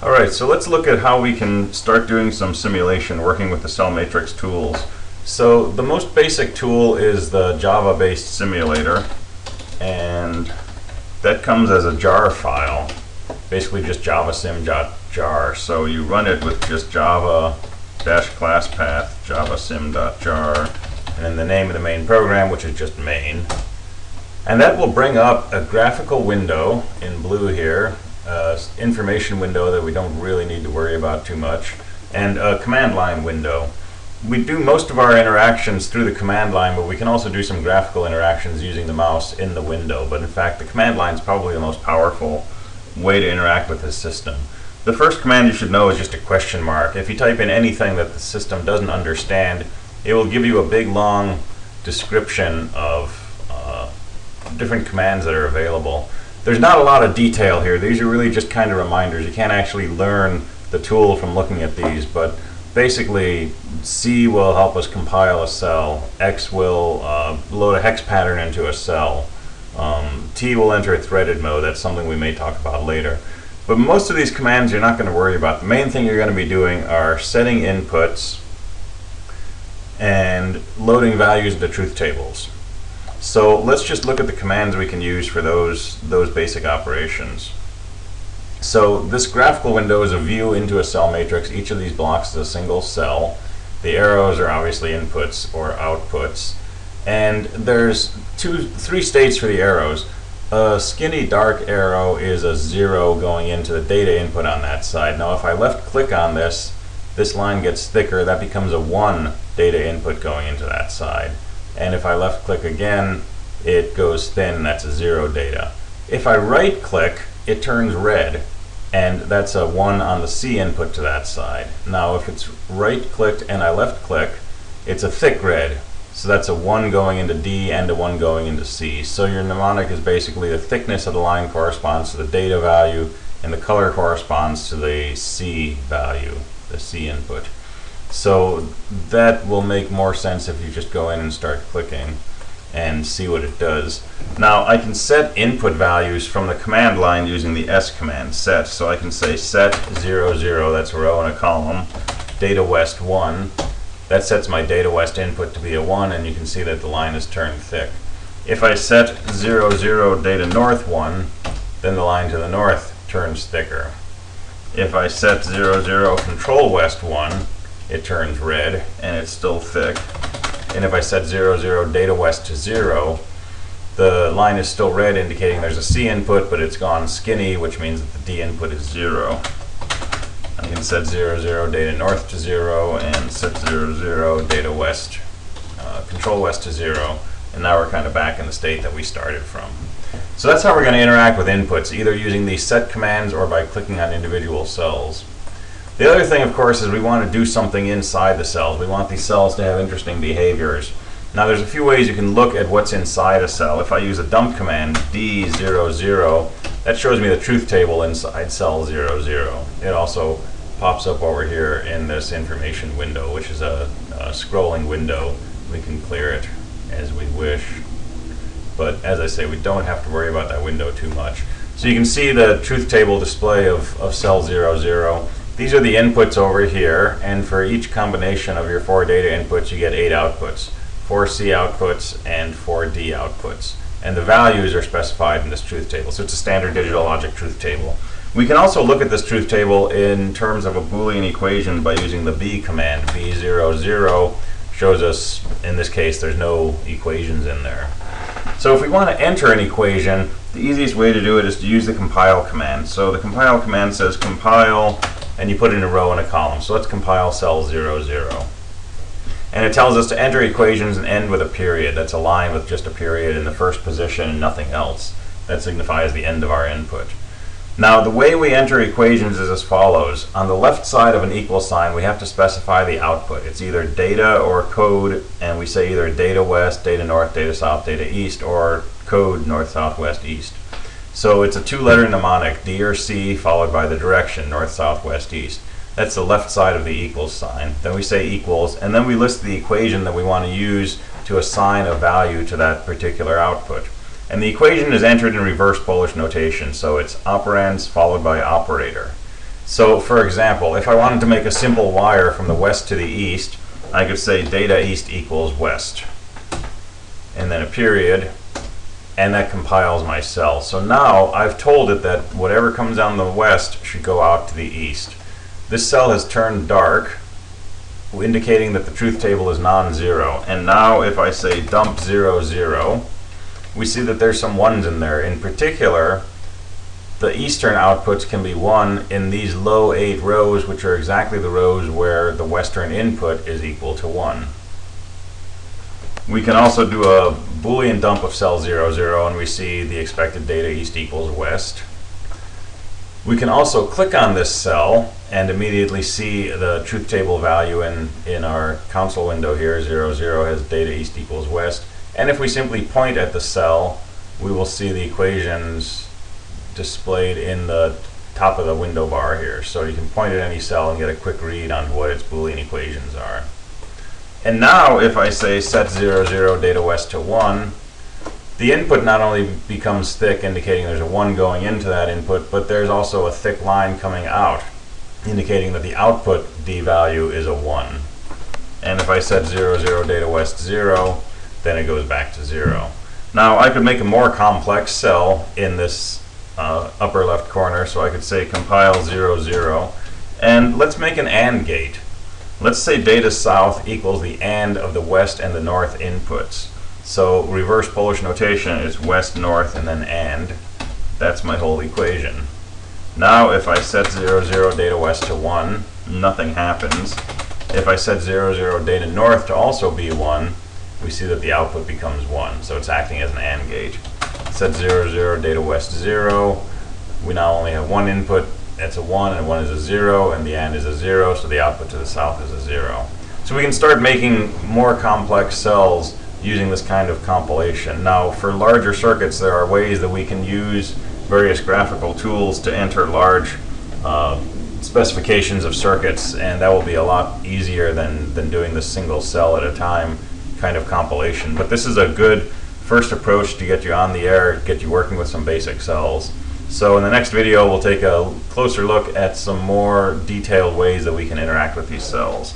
Alright, so let's look at how we can start doing some simulation working with the Cell Matrix tools. So the most basic tool is the Java-based simulator, and that comes as a jar file, basically just javasim.jar. So you run it with just java-class path javasim.jar, and then the name of the main program, which is just main. And that will bring up a graphical window in blue here, information window that we don't really need to worry about too much, and a command line window. We do most of our interactions through the command line, but we can also do some graphical interactions using the mouse in the window. But in fact, the command line is probably the most powerful way to interact with this system. The first command you should know is just a question mark. If you type in anything that the system doesn't understand, it will give you a big long description of different commands that are available. There's not a lot of detail here. These are really just kind of reminders. You can't actually learn the tool from looking at these, but basically C will help us compile a cell, X will load a hex pattern into a cell, T will enter a threaded mode. That's something we may talk about later. But most of these commands you're not going to worry about. The main thing you're going to be doing are setting inputs and loading values into truth tables. So let's just look at the commands we can use for those basic operations. So this graphical window is a view into a cell matrix. Each of these blocks is a single cell. The arrows are obviously inputs or outputs. And there's three states for the arrows. A skinny dark arrow is a 0 going into the data input on that side. Now if I left click on this line gets thicker. That becomes a 1 data input going into that side. And if I left click again, it goes thin. That's a 0 data. If I right click, it turns red, and that's a 1 on the C input to that side. Now if it's right clicked and I left click, it's a thick red. So that's a 1 going into D and a 1 going into C. So your mnemonic is basically the thickness of the line corresponds to the data value, and the color corresponds to the C value, the C input. So that will make more sense if you just go in and start clicking and see what it does. Now I can set input values from the command line using the S command, set. So I can say set 0, 0, that's a row and a column, data west 1. That sets my data west input to be a 1, and you can see that the line is turned thick. If I set 0, 0, data north 1, then the line to the north turns thicker. If I set 0, 0, control west 1, it turns red and it's still thick. And if I set 0, 0, data west to 0, the line is still red, indicating there's a C input, but it's gone skinny, which means that the D input is 0. I can set 0, 0, data north to 0, and set 0, 0, data west, control west to 0, and now we're kind of back in the state that we started from. So that's how we're going to interact with inputs, either using these set commands or by clicking on individual cells. The other thing, of course, is we want to do something inside the cells. We want these cells to have interesting behaviors. Now there's a few ways you can look at what's inside a cell. If I use a dump command, D00, that shows me the truth table inside cell 00. It also pops up over here in this information window, which is a scrolling window. We can clear it as we wish. But as I say, we don't have to worry about that window too much. So you can see the truth table display of cell 00. These are the inputs over here, and for each combination of your 4 data inputs, you get 8 outputs. 4 C outputs and 4 D outputs. And the values are specified in this truth table. So it's a standard digital logic truth table. We can also look at this truth table in terms of a Boolean equation by using the B command. B00 shows us, in this case, there's no equations in there. So if we want to enter an equation, the easiest way to do it is to use the compile command. So the compile command says compile, and you put in a row and a column. So let's compile cell 00. And it tells us to enter equations and end with a period. That's a line with just a period in the first position and nothing else. That signifies the end of our input. Now the way we enter equations is as follows. On the left side of an equal sign, we have to specify the output. It's either data or code, and we say either data west, data north, data south, data east, or code north, south, west, east. So it's a 2-letter mnemonic, D or C, followed by the direction, north, south, west, east. That's the left side of the equals sign. Then we say equals, and then we list the equation that we want to use to assign a value to that particular output. And the equation is entered in reverse Polish notation, so it's operands followed by operator. So for example, if I wanted to make a simple wire from the west to the east, I could say data east equals west, and then a period, and that compiles my cell. So now I've told it that whatever comes down the west should go out to the east. This cell has turned dark, indicating that the truth table is non-zero. And now if I say dump 0, 0, we see that there's some ones in there. In particular, the eastern outputs can be 1 in these low 8 rows, which are exactly the rows where the western input is equal to 1. We can also do a Boolean dump of cell 0, 0, and we see the expected data east equals west. We can also click on this cell and immediately see the truth table value in our console window here. 0, 0 has data east equals west. And if we simply point at the cell, we will see the equations displayed in the top of the window bar here. So you can point at any cell and get a quick read on what its Boolean equations are. And now if I say set 0, 0 data west to 1, the input not only becomes thick, indicating there's a 1 going into that input, but there's also a thick line coming out, indicating that the output D value is a 1. And if I set 0, 0 data west 0, then it goes back to 0. Now I could make a more complex cell in this upper left corner, so I could say compile 0, 0, and let's make an AND gate. Let's say data south equals the AND of the west and the north inputs. So reverse Polish notation is west, north, and then AND. That's my whole equation. Now if I set 0, 0 data west to 1, nothing happens. If I set 0, 0 data north to also be 1, we see that the output becomes 1. So it's acting as an AND gate. Set 0, 0 data west 0. We now only have one input. That's a 1, and 1 is a 0, and the AND is a 0, so the output to the south is a 0. So we can start making more complex cells using this kind of compilation. Now, for larger circuits, there are ways that we can use various graphical tools to enter large specifications of circuits, and that will be a lot easier than doing this single cell at a time kind of compilation. But this is a good first approach to get you on the air, get you working with some basic cells. So in the next video, we'll take a closer look at some more detailed ways that we can interact with these cells.